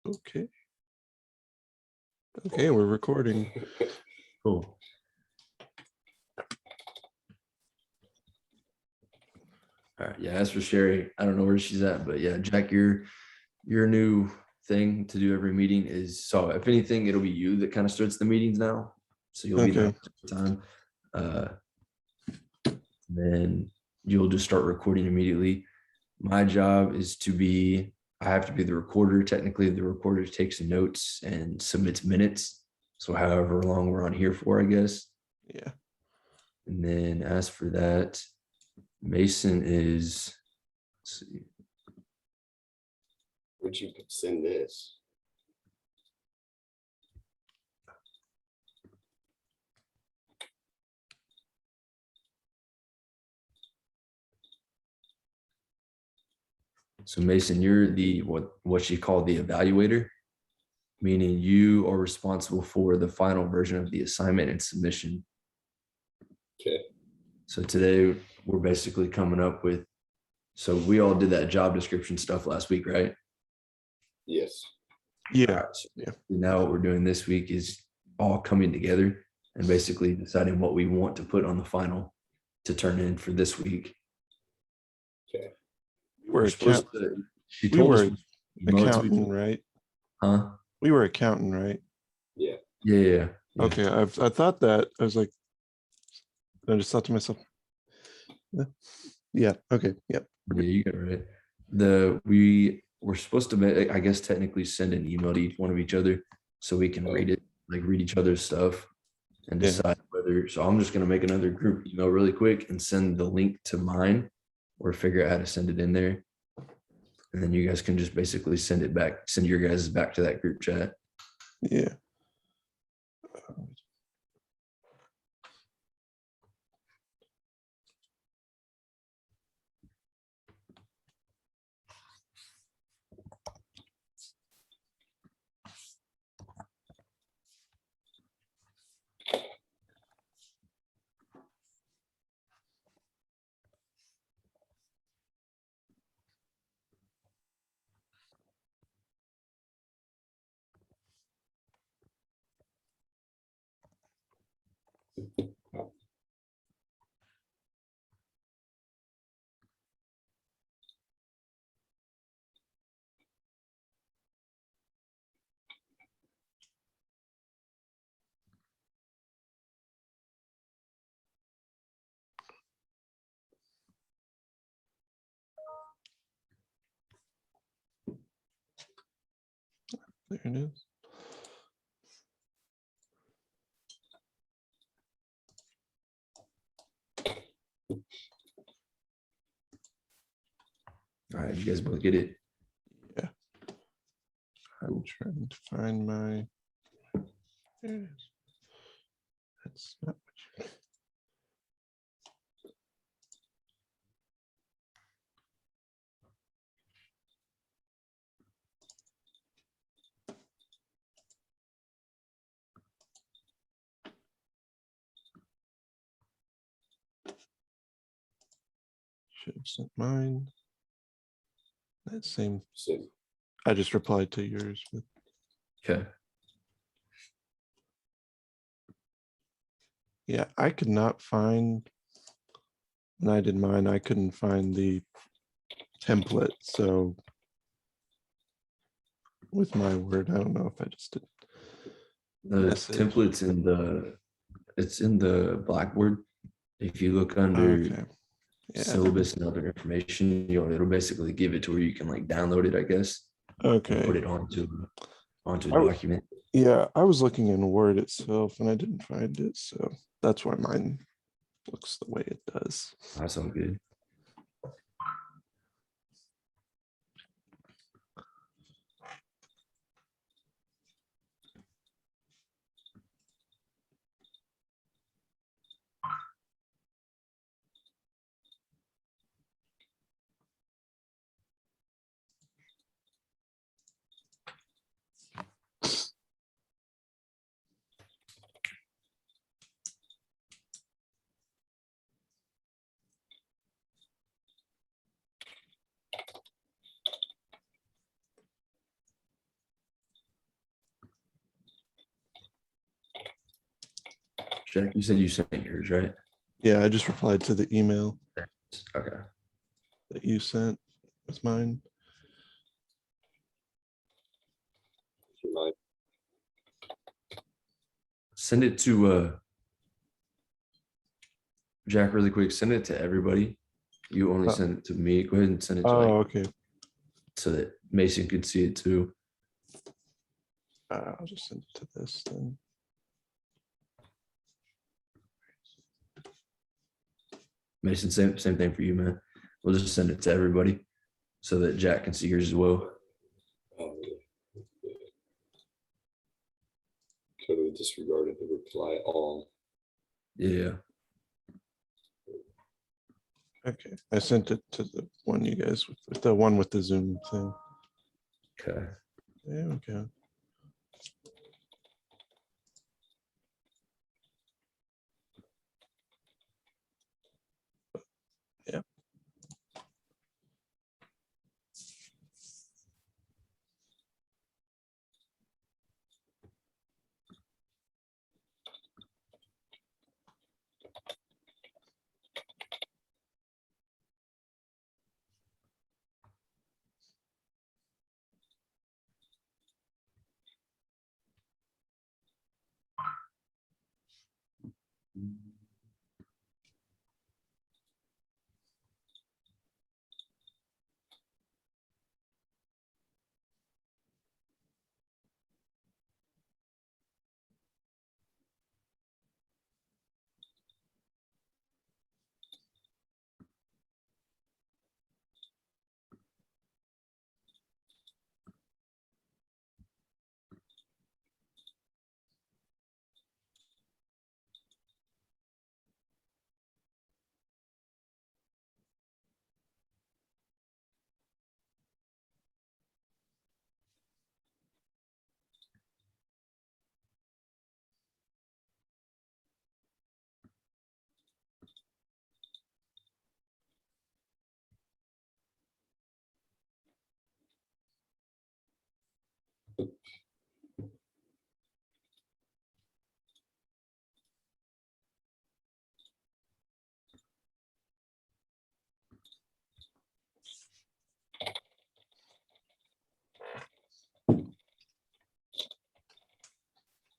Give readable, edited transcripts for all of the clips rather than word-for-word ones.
Okay. Okay, we're recording. Cool. All right. Yeah, as for Sherry, I don't know where she's at, but yeah, Jack, your new thing to do every meeting is, so if anything, it'll be you that kind of starts the meetings now. So you'll be there Okay. on time. Then you'll just start recording immediately. My job is I have to be the recorder. Technically, the recorder takes notes and submits minutes. So however long we're on here for, I guess. Yeah. And then as for that, Mason is, let's see. Which you could send this. So Mason, you're the what you call the evaluator, meaning you are responsible for the final version of the assignment and submission. Okay. So today we're basically coming up with, so we all did that job description stuff last week, right? Yes. Yeah. So Yeah. now what we're doing this week is all coming together and basically deciding what we want to put on the final to turn in for this week. Okay. We're supposed account- to, she we told were us email it to each accountant, other. right? Huh? We were accountant, right? Yeah. Yeah. Okay. I thought that. I was like, I just thought to myself. Yeah. Okay. Yep. Yeah, you got it right. We were supposed to, I guess, technically send an email to each one of each other so we can read it, like read each other's stuff and Yeah. decide whether. So I'm just gonna make another group email really quick and send the link to mine, or figure out how to send it in there, and then you guys can just basically send it back, send your guys back to that group chat. Yeah. There it is. All right, you guys both get it. Yeah. I'm trying to find my. There it is. That's not what you. Should have sent mine. That same. So I just replied to yours with. Okay. Yeah, I could not find. When I did mine, I couldn't find the template. So with my word, I don't know if I just did. The Message. template's it's in the Blackboard. If you look under Okay. Yeah. syllabus and other information, it'll basically give it to where you can like download it, I guess, and Okay. put it onto a I would- document. Yeah, I was looking in Word itself and I didn't find it. So that's why mine looks the way it does. That's all good. Jack, you said you sent yours, right? Yeah, I just replied to the email Okay. that you sent with mine. You mind? Send it to Jack really quick. Send it to everybody. You only Oh. send it to me. Go ahead and send it to Oh, like, okay. so that Mason can see it too. I'll just send it to this then. Mason, same thing for you, man. We'll just send it to everybody so that Jack can see yours as well. Oh, yeah. Yeah. Totally disregarded the reply all. Yeah. Okay, I sent it to the one you guys with the one with the Zoom thing. Okay. There we go. Yeah.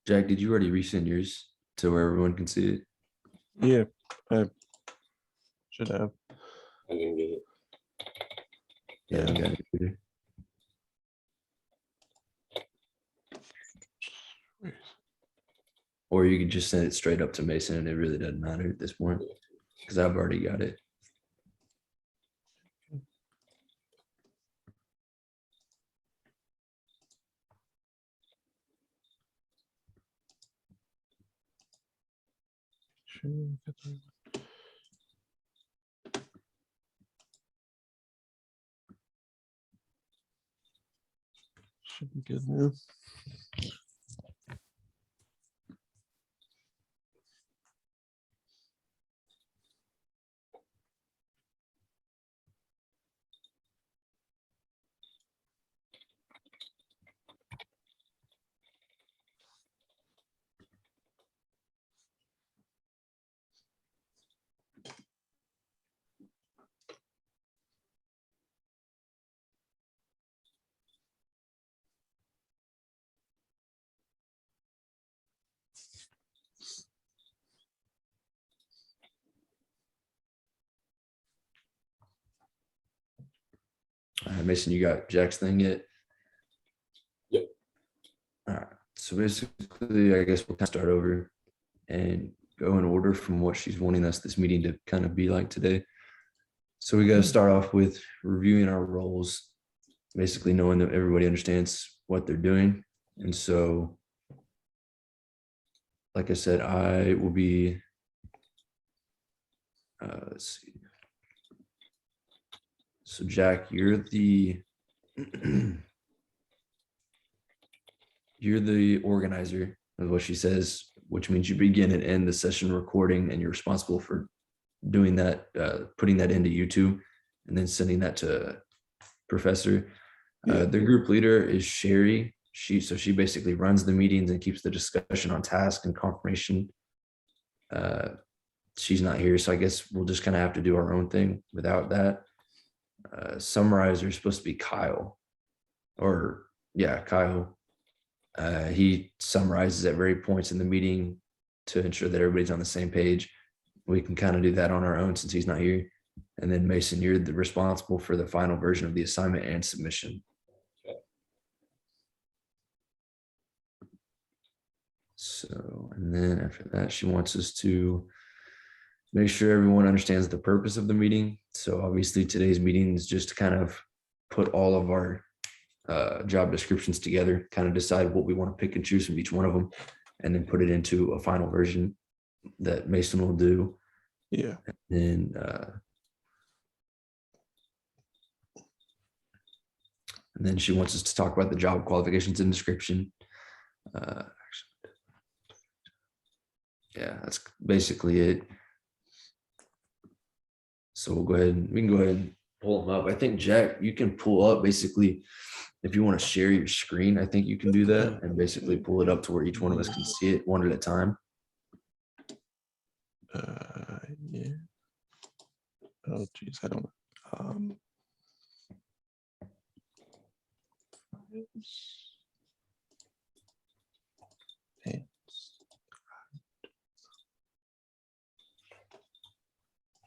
Jack, did you already resend yours to where everyone can see it? Yeah, I should have. I didn't get it. Yeah, I got it either. Or you can just send it straight up to Mason and it really doesn't matter at this point because I've already got it. Should be good now. All right, Mason, you got Jack's thing yet? Yep. All right. So basically, I guess we'll kind of start over and go in order from what she's wanting us this meeting to kind of be like today. So we got to start off with reviewing our roles, basically knowing that everybody understands what they're doing. And so, like I said, I will be, let's see. So Jack, you're the you're the organizer of what she says, which means you begin and end the session recording, and you're responsible for doing that, putting that into YouTube, and then sending that to Professor. The group leader is Sherry. She basically runs the meetings and keeps the discussion on task and confirmation She's not here, so I guess we'll just kind of have to do our own thing without that. Summarizer is supposed to be Kyle, or yeah, Kyle. He summarizes at various points in the meeting to ensure that everybody's on the same page. We can kind of do that on our own since he's not here. And then Mason, you're responsible for the final version of the assignment and submission. So, and then after that, she wants us to make sure everyone understands the purpose of the meeting. So obviously today's meeting is just to kind of put all of our job descriptions together, kind of decide what we want to pick and choose from each one of them, and then put it into a final version that Mason will do. Yeah. And then she wants us to talk about the job qualifications and description. Yeah, that's basically it. So we'll go ahead. We can go ahead and pull them up. I think Jack, you can pull up basically if you want to share your screen. I think you can do that and basically pull it up to where each one of us can see it one at a time. Yeah. Oh geez, I don't. Files.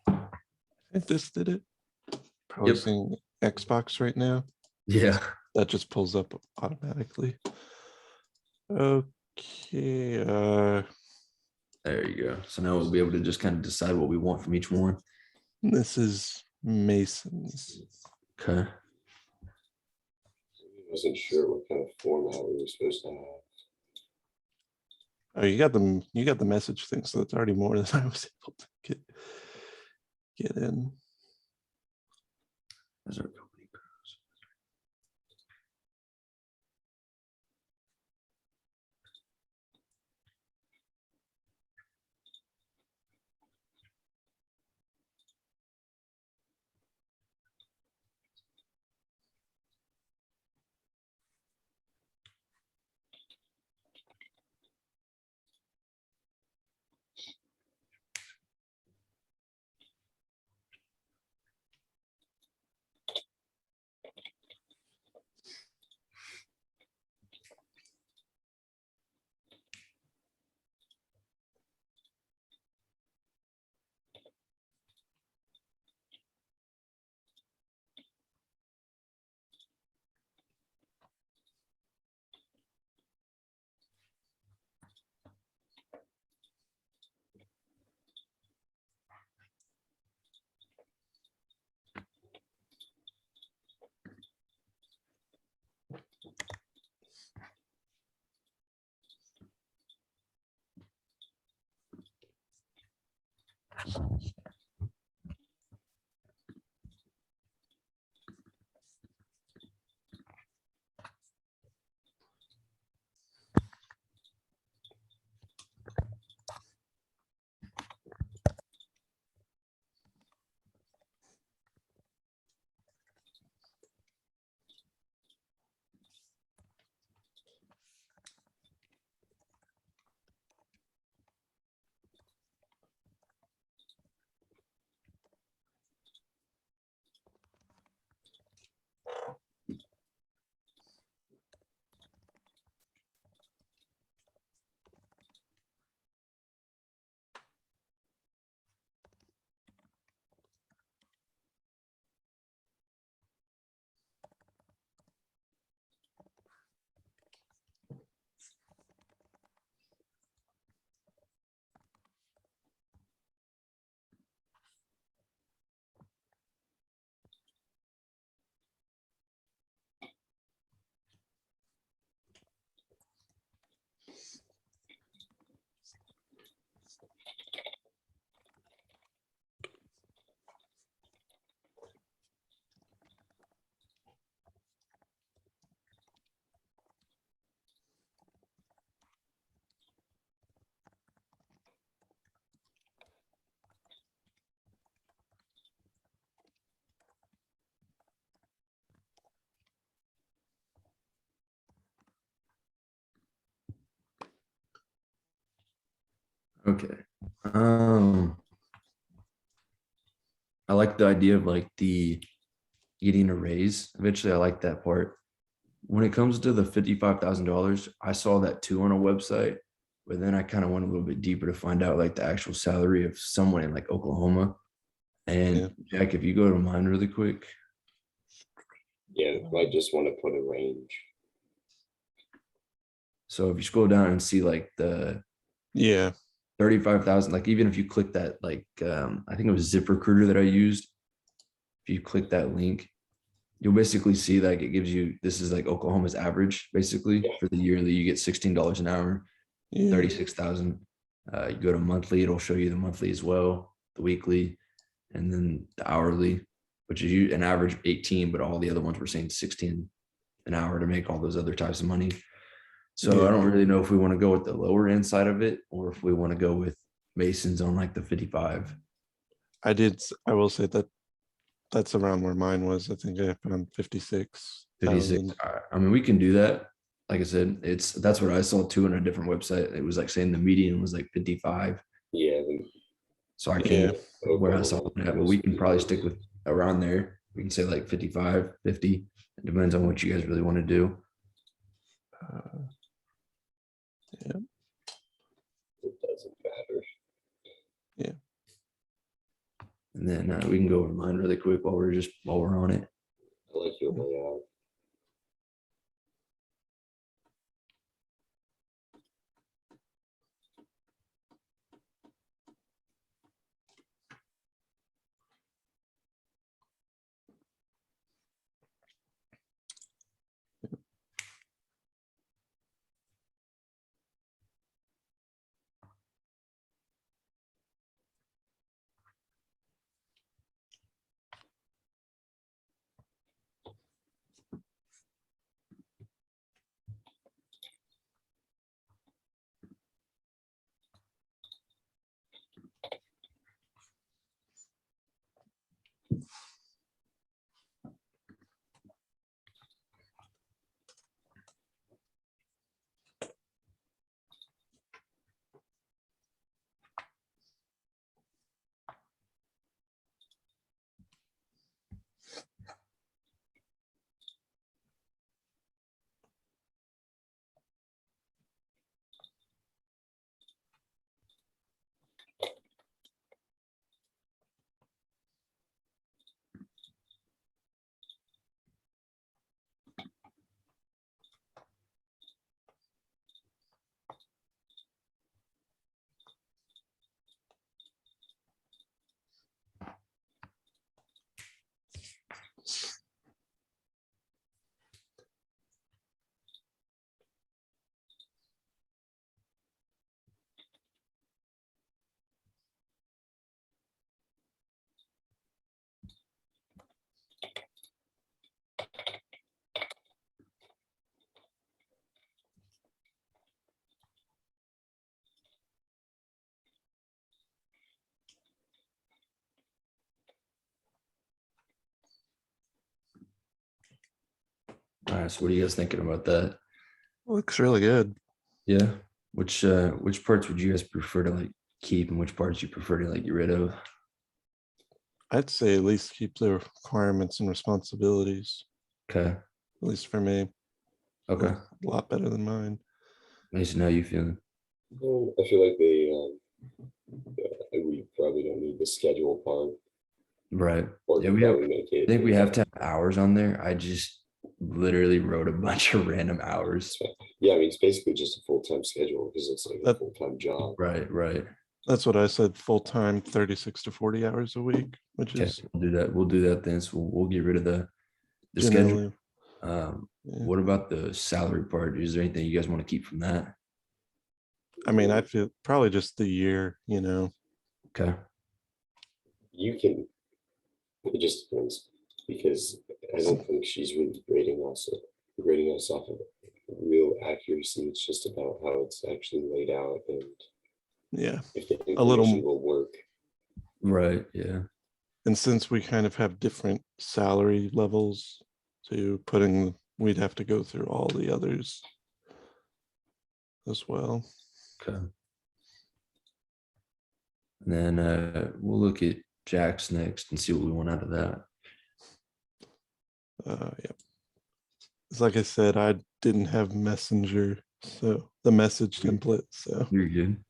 I think this did it. Probably seeing Xbox right now. Yeah. That just pulls up automatically. Okay. There you go. So now we'll be able to just kind of decide what we want from each one. This is Mason's. Okay. I wasn't sure what kind of format we were supposed to have. Oh, you got them. You got the message thing, so that's already more than I was able to get in. Those are company pros. Okay. Um, I like the idea of like the getting a raise. Eventually, I like that part. When it comes to the $55,000, I saw that too on a website, but then I kind of went a little bit deeper to find out like the actual salary of someone in like Oklahoma. Yeah. And Jack, if you go to mine really quick, Yeah, I just want to put a range. so if you scroll down and see like the Yeah. 35,000, like even if you click that, like I think it was ZipRecruiter that I used. If you click that link, you'll basically see like it gives you, this is like Oklahoma's average basically for the yearly. You get $16 an hour, Yeah. 36,000. You go to monthly, it'll show you the monthly as well, the weekly, and then the hourly, which is an average of 18, but all the other ones were saying 16 an hour to make all those other types of money. So Yeah. I don't really know if we want to go with the lower end side of it or if we want to go with Masons on like the 55. I will say that that's around where mine was. I think I found 56. 56. I mean, we can do that. Like I said, that's what I saw too on a different website. It was like saying the median was like 55. Yeah, So I Yeah. can't where I saw that, but we can probably stick with around there. We can say like 55, 50. It depends on what you guys really want to do. Yeah. it doesn't matter. And then we can go over mine really quick while we're on it. I like your layout. All right. So what are you guys thinking about that? Looks really good. Yeah. Which parts would you guys prefer to like keep and which parts you prefer to like get rid of? I'd say at least keep the requirements and responsibilities, Okay. at least for me. Okay. A lot better than mine. Mason, how you feeling? I feel like we probably don't need the schedule part. Right. Or Yeah, we have, probably make it. I think we have to have hours on there. I just literally wrote a bunch of random hours. Yeah, I mean, it's basically just a full-time schedule because it's like a That- full-time job. Right, right. That's what I said, full-time, 36 to 40 hours a week, which Okay, is we'll do that. We'll do that then. So we'll get rid of the schedule. generally. Yeah. What about the salary part? Is there anything you guys want to keep from that? I mean, I feel probably just the year, you know. Okay. You can, it just depends, because I don't think she's really grading us off of real accuracy. It's just about how it's actually laid out and Yeah. if the A little- information will work. Right. Yeah. And since we kind of have different salary levels to putting, we'd have to go through all the others as well. Okay. And then we'll look at Jack's next and see what we want out of that. Yep. It's like I said, I didn't have Messenger, so the message template. So You're good.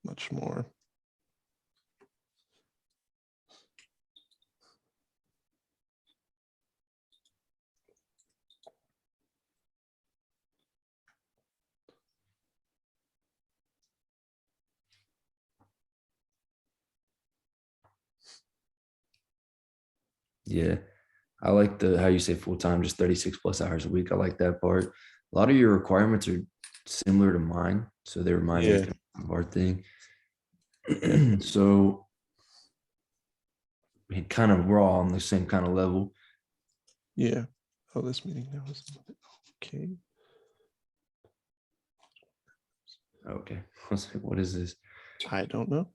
much more. Yeah. I like the how you say full time, just 36 plus hours a week. I like that part. A lot of your requirements are similar to mine. So they remind me Yeah. of our thing. So we're all on the same kind of level. Yeah. Oh, this meeting now is okay. Okay. I was like, what is this? I don't know.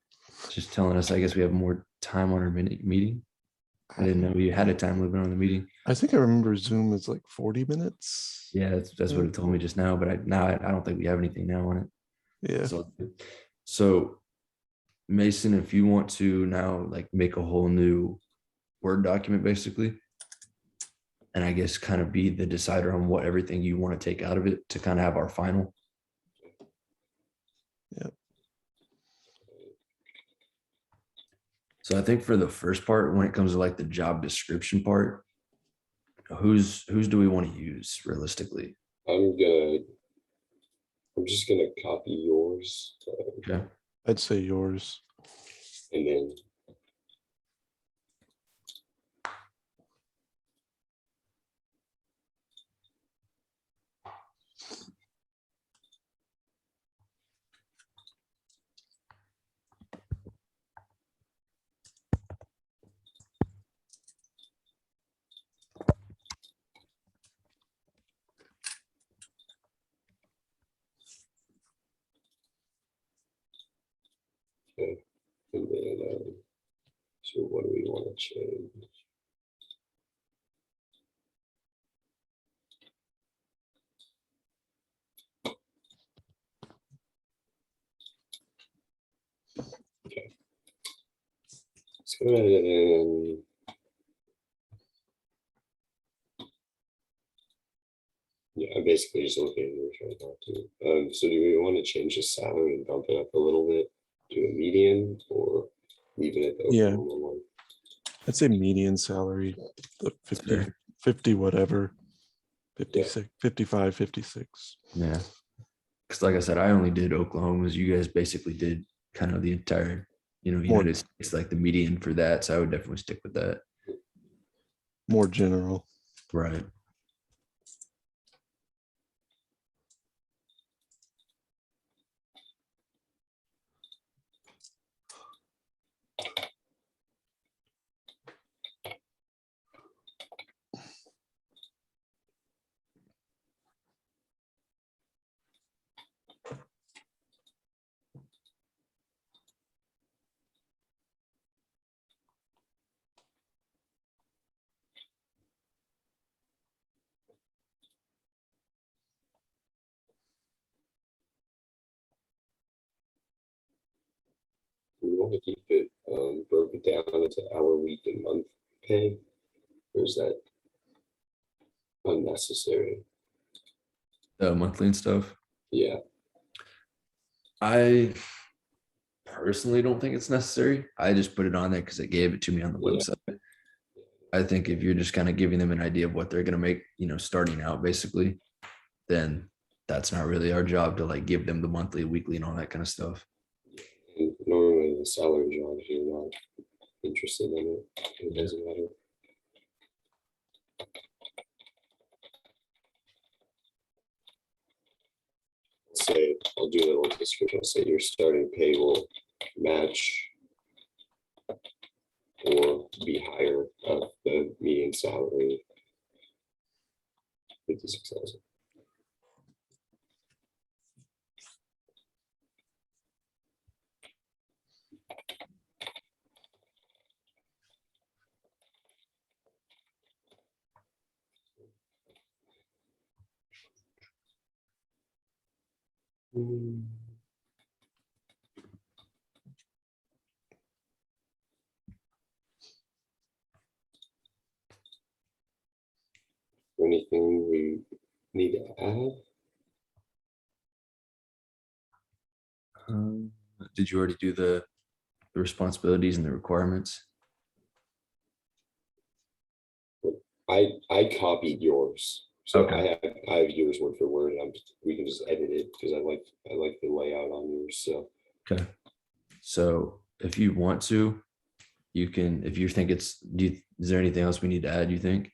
Just telling us, I guess we have more time on our meeting. I didn't know we had a time limit on the meeting. I think I remember Zoom is like 40 minutes. Yeah, that's what it told me just now, but I don't think we have anything now on it. Yeah. So Mason, if you want to now like make a whole new Word document basically, and I guess kind of be the decider on what everything you want to take out of it to kind of have our final. Yep. So I think for the first part, when it comes to like the job description part, whose do we want to use realistically? I'm just gonna copy yours, Okay. I'd say yours. and then and then so what do we want to change? Okay. Let's go ahead and yeah, I'm basically just looking at yours right now too. So do we want to change the salary and bump it up a little bit to a median or leave it at the Yeah. Oklahoma one? I'd say median salary, the 50, 50 whatever, 56, 55, 56. Yeah. Because like I said, I only did Oklahoma's. You guys basically did kind of the entire, United States, like the median for that. So I would definitely stick with that. More general. Right. We want to keep it broken down into hour, week, and month pay, or is that unnecessary? Monthly and stuff. Yeah, I personally don't think it's necessary. I just put it on there because it gave it to me on the Yeah. website. I think if you're just kind of giving them an idea of what they're going to make, starting out basically, then that's not really our job to like give them the monthly, weekly, and all that kind of stuff. and normally the salary job, if you're not interested in it doesn't matter. Say, I'll do a little description. I'll say your starting pay will match or be higher of the median salary. 56,000. anything we need to add? Did you already do the responsibilities and the requirements? I copied yours, so Okay. I have yours word for word. We can just edit it because I like the layout on yours. So Okay. So if you want to, you can, if you think it's, is there anything else we need to add, you think?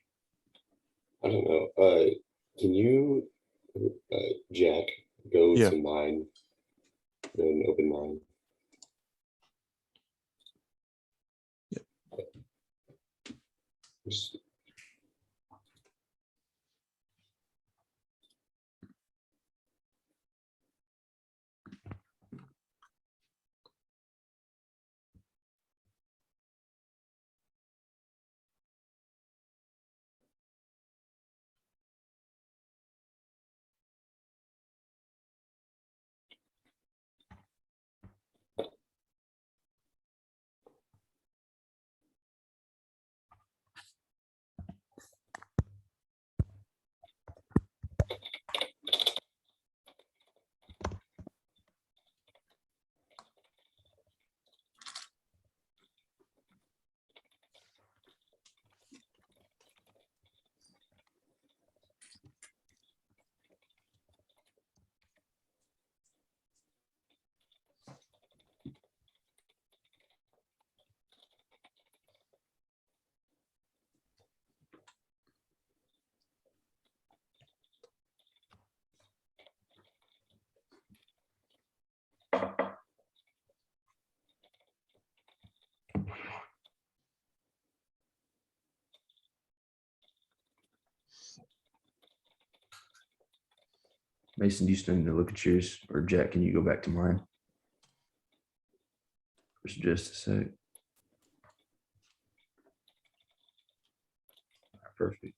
I don't know. Can you, Jack, go Yeah. to mine, go and open mine? Yep. Just- Mason, do you still need to look at yours, or Jack, can you go back to mine? For just a sec. Perfect.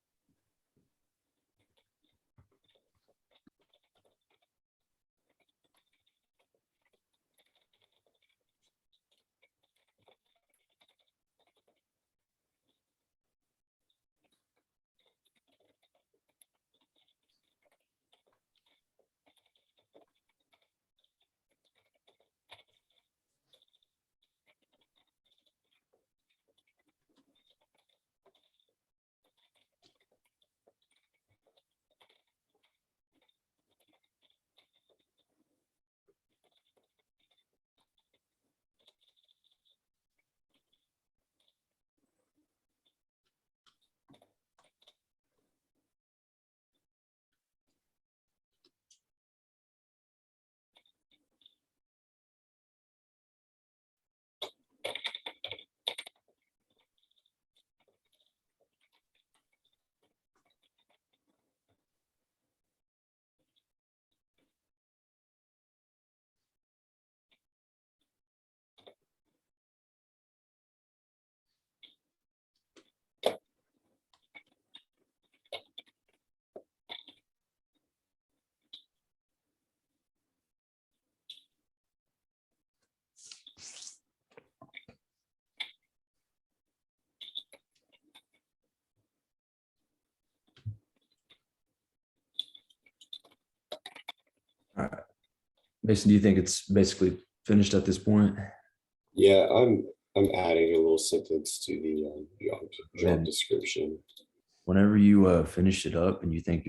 All right. Mason, do you think it's basically finished at this point? Yeah, I'm adding a little sentence to the job Then description. whenever you finish it up and you think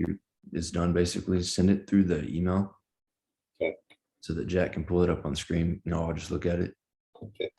it's done, basically send it through the email. Okay. So that Jack can pull it up on the screen. I'll just look at it. Okay.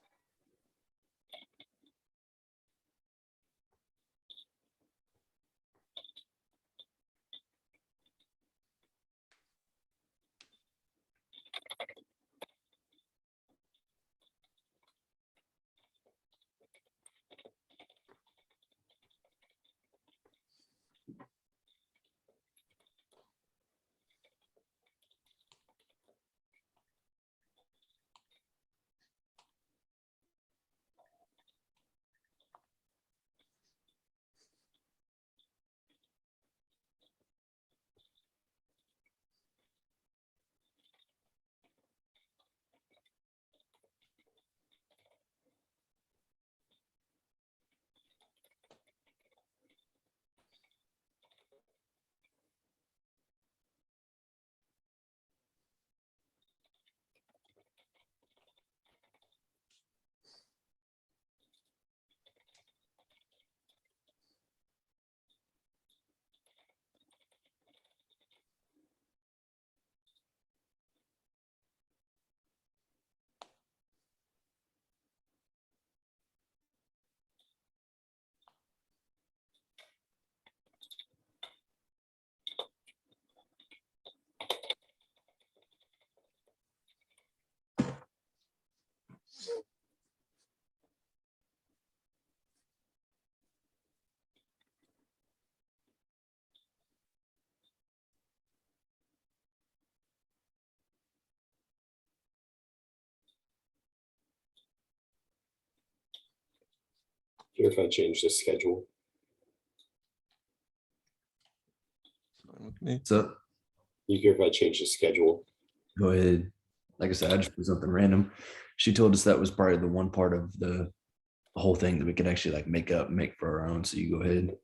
Here, if I change the schedule, Fine with me. So you care if I change the schedule? go ahead. Like I said, I just put something random. She told us that was probably the one part of the whole thing that we could actually like make for our own. So you go ahead.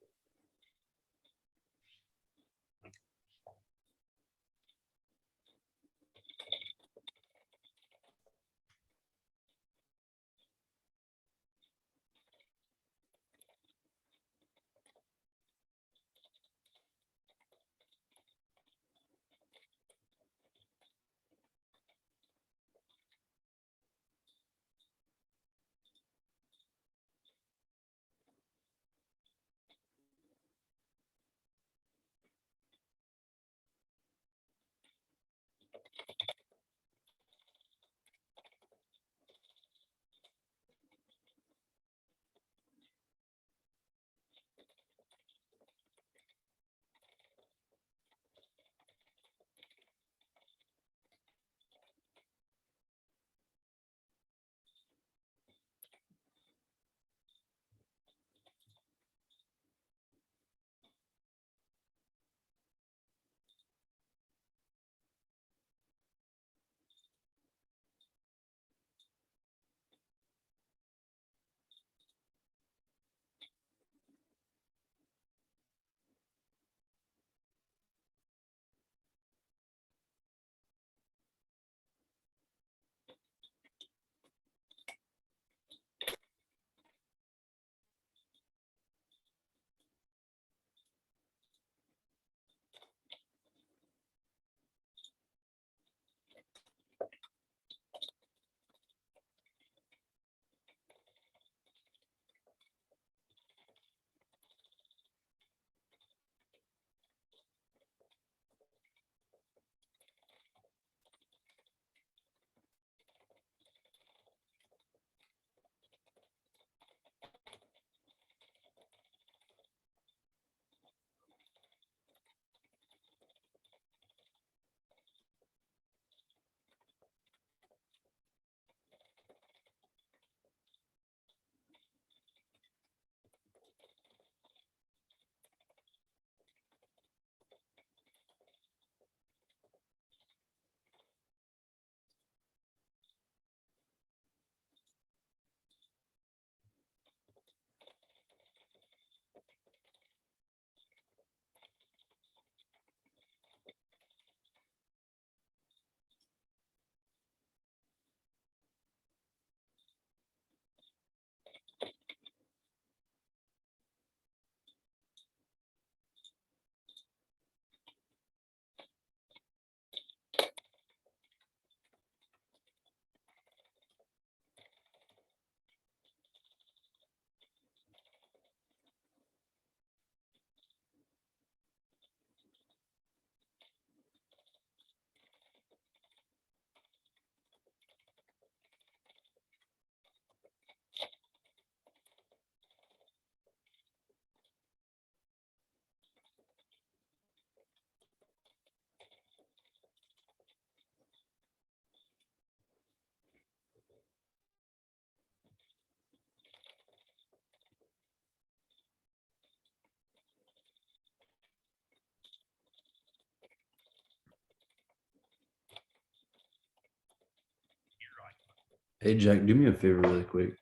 Hey Jack, do me a favor really quick.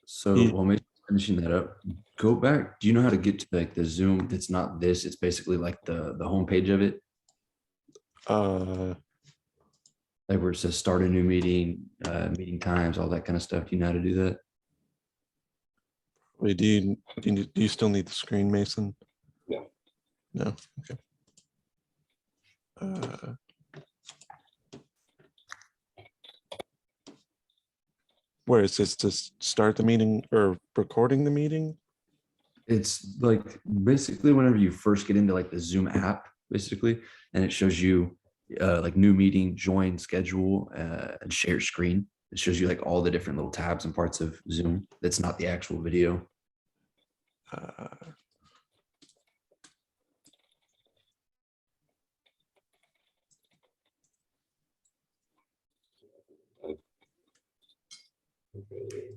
So Yeah. while maybe finishing that up, go back. Do you know how to get to like the Zoom that's not this? It's basically like the homepage of it, Uh, like where it says start a new meeting, meeting times, all that kind of stuff. Do you know how to do that? wait, do you still need the screen, Mason? No. No. Okay. Where is this to start the meeting or recording the meeting? It's like basically whenever you first get into like the Zoom app, basically, and it shows you like new meeting, join, schedule, and share screen. It shows you like all the different little tabs and parts of Zoom. That's not the actual video. Uh, Okay.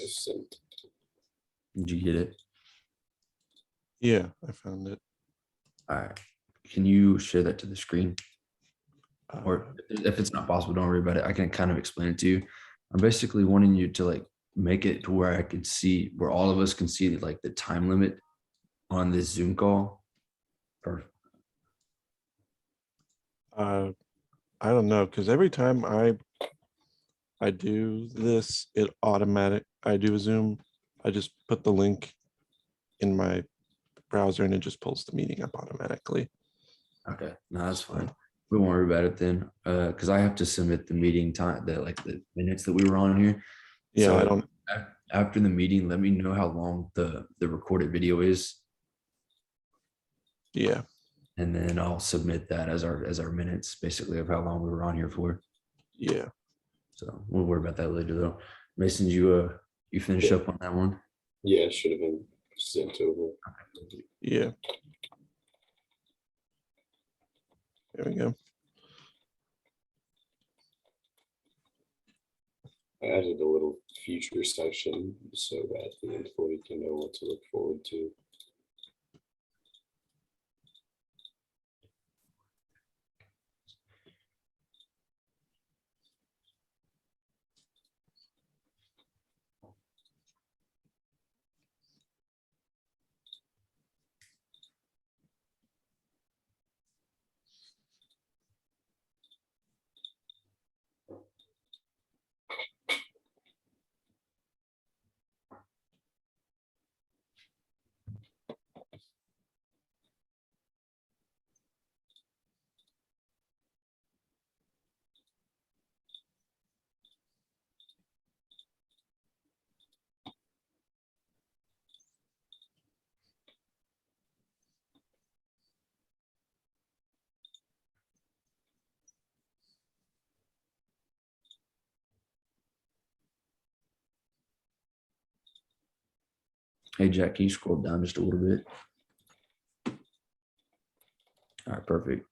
just sent. Did you get it? Yeah, I found it. All right. Can you share that to the screen? Uh, Or if it's not possible, don't worry about it. I can kind of explain it to you. I'm basically wanting you to like make it to where I can see, where all of us can see like the time limit on this Zoom call. Perfect. I don't know, because every time I do this, it I do a Zoom, I just put the link in my browser and it just pulls the meeting up automatically. Okay, no, that's fine. We won't worry about it then, because I have to submit the meeting time, the minutes that we were on here. Yeah, I So don't, after the meeting, let me know how long the recorded video is, yeah, and then I'll submit that as our minutes, basically of how long we were on here for. yeah. So we'll worry about that later though. Mason, you finish up on that one? Yeah, it should have been sent over. Yeah. There we go. I added a little future section so that the employee can know what to look forward to. Hey Jack, can you scroll down just a little bit? All right, perfect.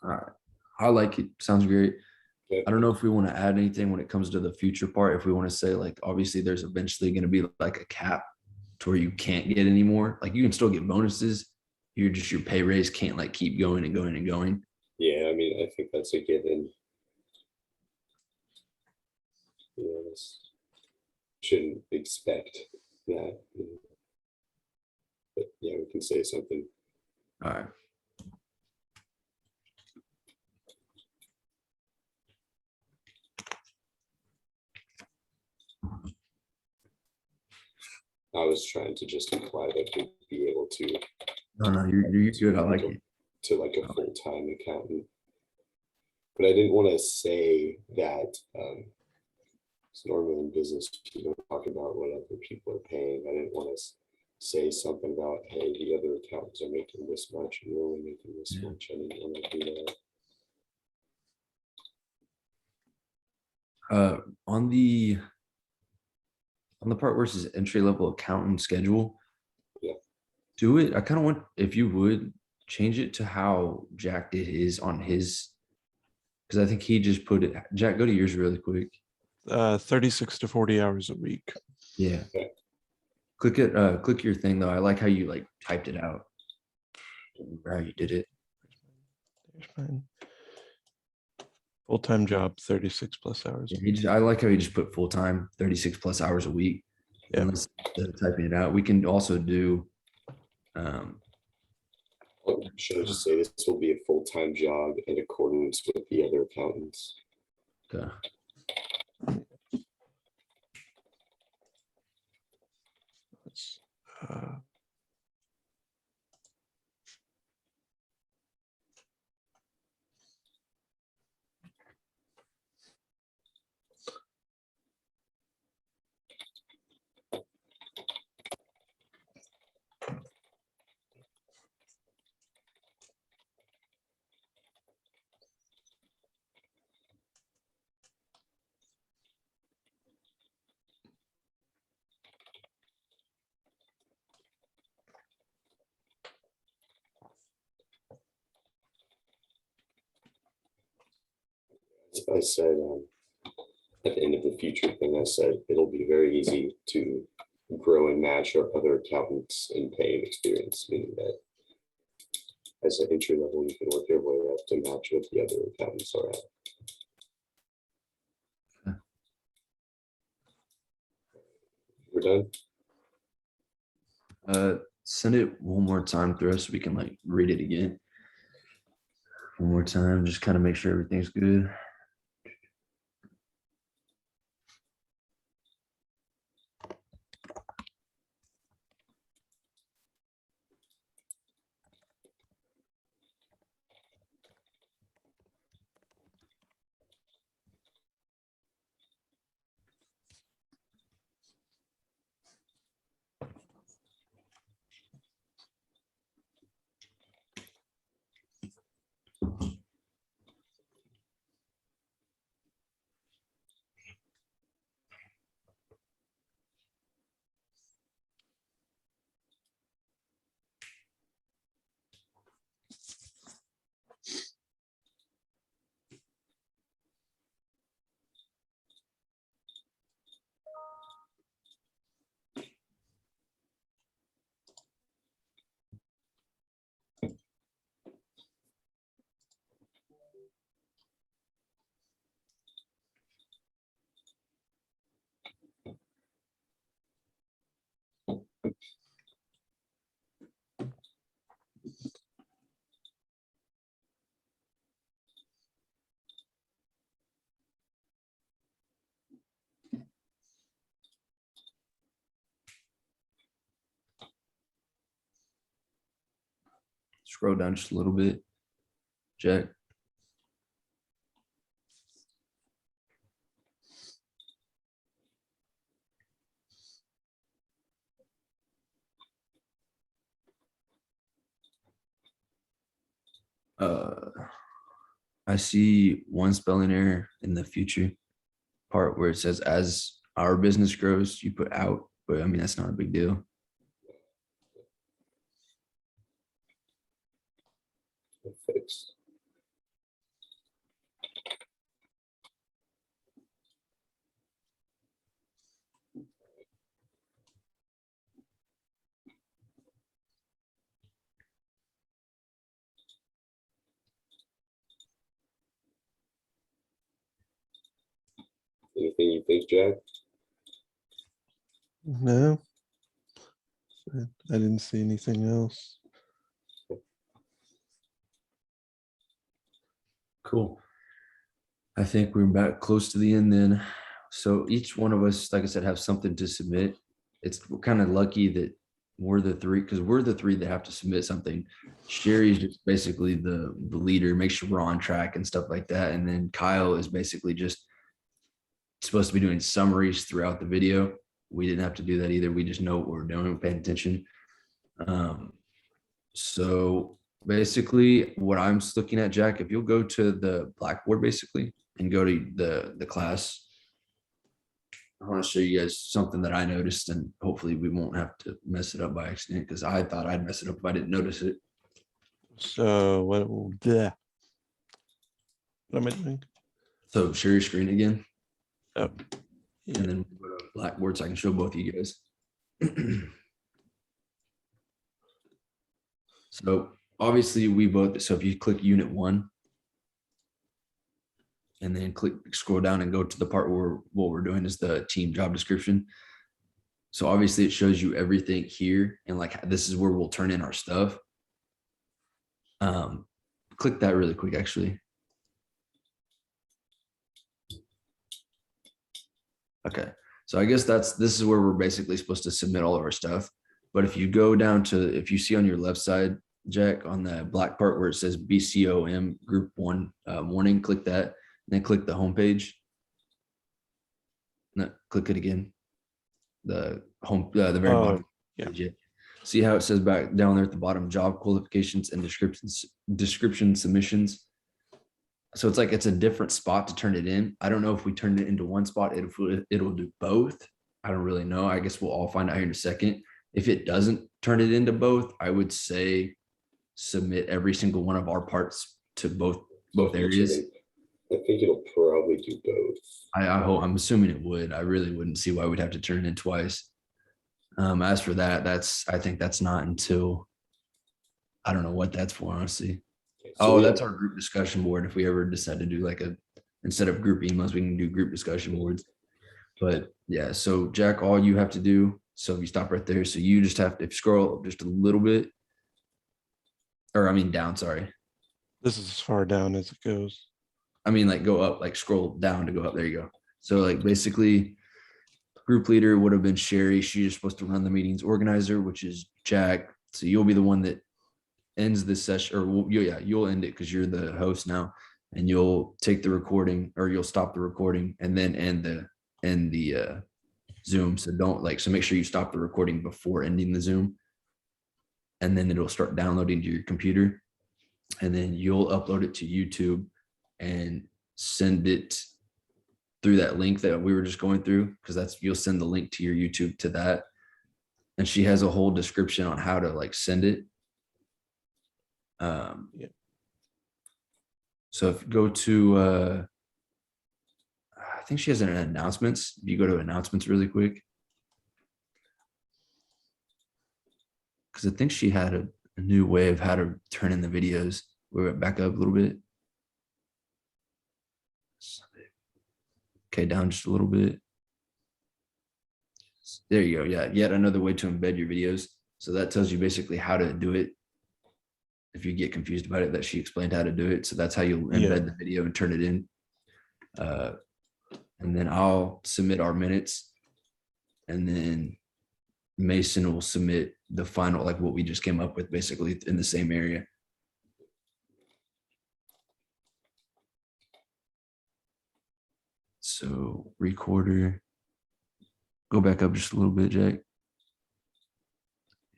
All right. I like it. Sounds great. Yeah. I don't know if we want to add anything when it comes to the future part. If we want to say like, obviously there's eventually going to be like a cap to where you can't get any more. Like you can still get bonuses. Your pay raise can't like keep going and going and going. Yeah, I mean, I think that's a given. Shouldn't expect that. But yeah, we can say something. All right. I was trying to just imply that we'd be able to. No, you're good. I like it. To like a full-time accountant. But I didn't want to say that it's normally in business, you don't talk about what other people are paying. I didn't want to say something about, hey, the other accountants are making this much and you're only making this much. I didn't want to do that. On the part where it says entry level accountant schedule, Yeah. do it. I kind of want, if you would change it to how Jack did his on his, because I think he just put it. Jack, go to yours really quick. 36 to 40 hours a week. Yeah. Okay. Click your thing though. I like how you like typed it out. How you did it. There's mine. Full-time job, 36 plus hours. Yeah, I like how you just put full time, 36 plus hours a week. Yeah. Unless typing it out, we can also do. Should I just say this will be a full-time job in accordance with the other accountants? Okay. Let's, I said, at the end of the future thing, I said, it'll be very easy to grow and match our other accountants in pay and experience, meaning that as an entry level, you can work your way up to match what the other accountants are at. We're done? Send it one more time through us so we can like read it again. One more time, just kind of make sure everything's good. Scroll down just a little bit, Jack. I see one spelling error in the future part where it says as our business grows, you put out, but I mean, that's not a big deal. Fixed. Anything you think, Jack? No, I didn't see anything else. Cool. I think we're about close to the end then. So each one of us, like I said, have something to submit. We're kind of lucky that we're the three, because we're the three that have to submit something. Sherry's just basically the leader, make sure we're on track and stuff like that. And then Kyle is basically just supposed to be doing summaries throughout the video. We didn't have to do that either. We just know what we're doing, paying attention. So basically what I'm looking at, Jack, if you'll go to the Blackboard basically and go to the class, I want to show you guys something that I noticed, and hopefully we won't have to mess it up by accident, because I thought I'd mess it up if I didn't notice it. So what am I doing? So share your screen again, Oh, and then go to Blackboard so I can show both of you guys. So obviously we both, so if you click unit 1 and then scroll down and go to the part where what we're doing is the team job description. So obviously it shows you everything here, and like this is where we'll turn in our stuff. Click that really quick, actually. Okay, so I guess this is where we're basically supposed to submit all of our stuff. But if you go down to, if you see on your left side, Jack, on the black part where it says BCOM Group 1 warning, click that, and then click the home page. No, click it again. The home, the very bottom. yeah. See how it says back down there at the bottom, job qualifications and description submissions. So it's like it's a different spot to turn it in. I don't know if we turned it into one spot, it'll do both. I don't really know. I guess we'll all find out here in a second. If it doesn't turn it into both, I would say submit every single one of our parts to both areas. I think it'll probably do both. I hope, I'm assuming it would. I really wouldn't see why we'd have to turn it in twice. As for that, I think that's not until, I don't know what that's for, honestly. Okay, so Oh, we that's have- our group discussion board. If we ever decide to do like instead of group emails, we can do group discussion boards. But yeah, so Jack, all you have to do, so if you stop right there, so you just have to scroll up just a little bit. Or I mean down, sorry. This is as far down as it goes. I mean, like go up, like scroll down to go up. There you go. So like basically group leader would have been Sherry. She's supposed to run the meetings organizer, which is Jack. So you'll be the one that ends this session, or you'll end it because you're the host now, and you'll take the recording, or you'll stop the recording and then end the Zoom. So so make sure you stop the recording before ending the Zoom, and then it'll start downloading to your computer, and then you'll upload it to YouTube and send it through that link that we were just going through, because you'll send the link to your YouTube to that. And she has a whole description on how to like send it. Yeah. So if you go to I think she has an announcements. If you go to announcements really quick. Because I think she had a new way of how to turn in the videos. We went back up a little bit. Okay, down just a little bit. There you go. Yeah, yet another way to embed your videos. So that tells you basically how to do it. If you get confused about it, that she explained how to do it. So that's how you'll embed the video and turn it in. And then I'll submit our minutes. And then Mason will submit the final, like what we just came up with, basically in the same area. So recorder, go back up just a little bit, Jack.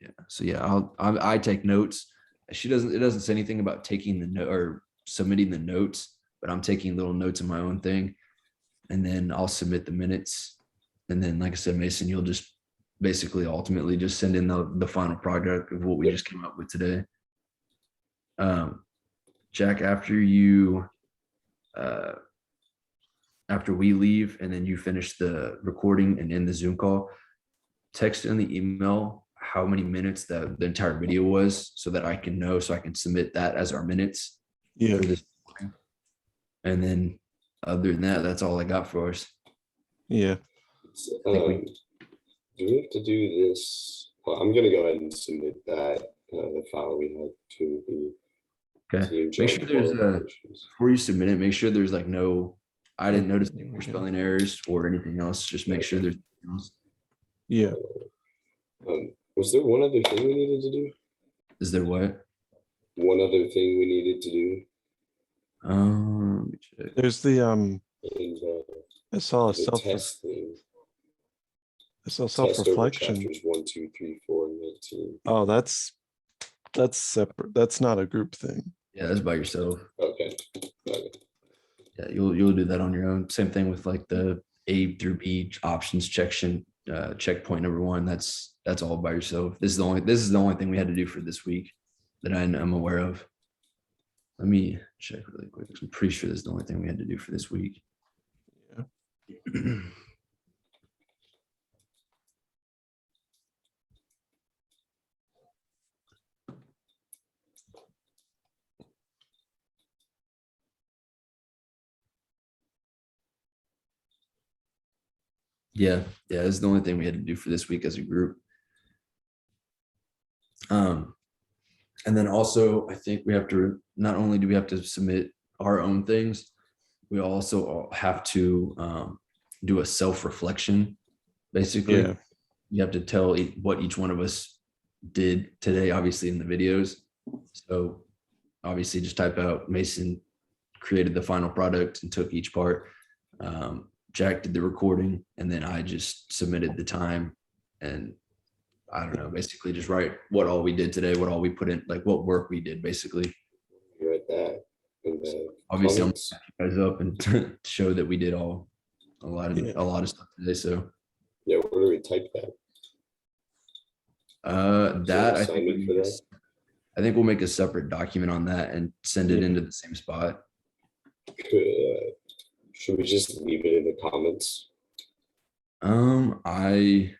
Yeah. So yeah, I take notes. It doesn't say anything about taking the note or submitting the notes, but I'm taking little notes in my own thing, and then I'll submit the minutes. And then, like I said, Mason, you'll just basically ultimately just send in the final product of what we just came up with today. Jack, after we leave and then you finish the recording and end the Zoom call, text in the email how many minutes the entire video was, so that I can know, so I can submit that as our minutes Yeah. for this. And then other than that, that's all I got for us. Yeah. Do we have to do this? Well, I'm gonna go ahead and submit that, the file we had to the Okay. team. Make sure joint there's qualifications. before you submit it, make sure there's like I didn't notice any spelling errors or anything else. Just make sure there's nothing else. Yeah. Was there one other thing we needed to do? Is there what? One other thing we needed to do? Let me check. There's the And I saw a the test thing. Test over self-reflection. chapters 1, 2, 3, 4, and 19. Oh, that's separate. That's not a group thing. Yeah, that's by yourself. Okay. Yeah, you'll do that on your own. Same thing with like the A through B options checkpoint number 1. That's all by yourself. This is the only thing we had to do for this week that I'm aware of. Let me check really quick. I'm pretty sure this is the only thing we had to do for this week. Yeah. Yeah, this is the only thing we had to do for this week as a group. And then also, I think we have to, not only do we have to submit our own things, we also have to do a self-reflection. Basically, Yeah. you have to tell what each one of us did today, obviously in the videos. So obviously just type out Mason created the final product and took each part. Jack did the recording, and then I just submitted the time, and I don't know, basically just write what all we did today, what all we put in, like what work we did, basically. You write that in the Obviously, I'm comments. gonna guys up and show that we did a lot of stuff today. So Yeah, where do we type that? that I assignment for that? think we'll make a separate document on that and send it Yeah. into the same spot. Should we just leave it in the comments? I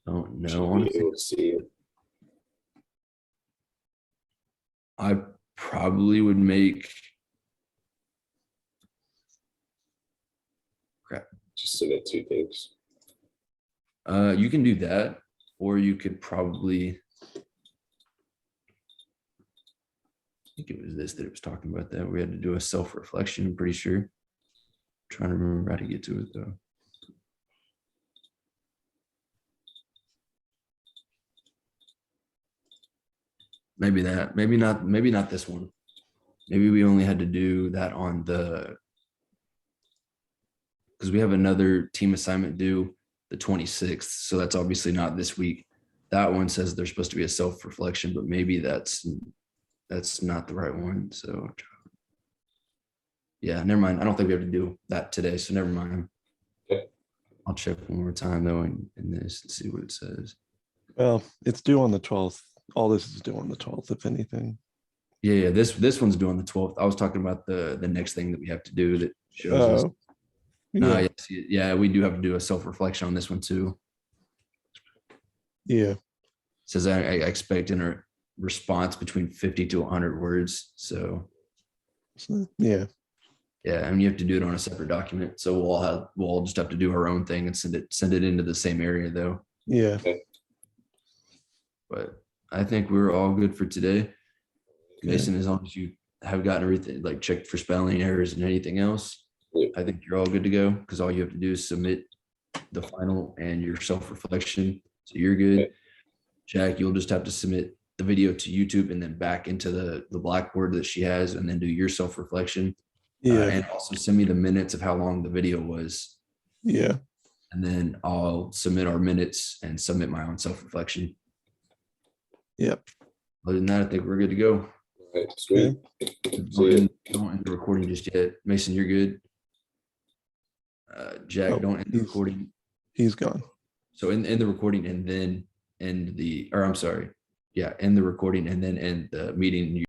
don't Should know. we be Honestly, able to see it? I probably would make. Crap. Just submit two things. You can do that, or you could probably. I think it was this that it was talking about that we had to do a self-reflection. I'm pretty sure. Trying to remember how to get to it though. Maybe that, maybe not this one. Maybe we only had to do that on the, because we have another team assignment due the 26th. So that's obviously not this week. That one says there's supposed to be a self-reflection, but maybe that's not the right one. So yeah, never mind. I don't think we have to do that today. So never mind. Okay. I'll check one more time though in this and see what it says. Well, it's due on the 12th. All this is due on the 12th, if anything. Yeah, this one's due on the 12th. I was talking about the next thing that we have to do that shows us. Oh, No, yeah, yeah, we do have to do a self-reflection on this one too. yeah, It says I expect in a response between 50 to 100 words. So yeah, yeah, and you have to do it on a separate document. So we'll all just have to do our own thing and send it into the same area though. yeah. But I think we're all good for today. Mason, as long as you have gotten everything, like checked for spelling errors and anything else, Yep. I think you're all good to go because all you have to do is submit the final and your self-reflection. So you're good. Okay. Jack, you'll just have to submit the video to YouTube and then back into the Blackboard that she has and then do your self-reflection. Yeah, And also send me the minutes of how long the video was. yeah. And then I'll submit our minutes and submit my own self-reflection. Yep. Other than that, I think we're good to go. All right, sweet. Don't end the recording just yet. Mason, you're good. Jack, Oh, don't end the he's- recording. He's gone. So end the recording and then end the, or I'm sorry. Yeah, end the recording and then end the meeting.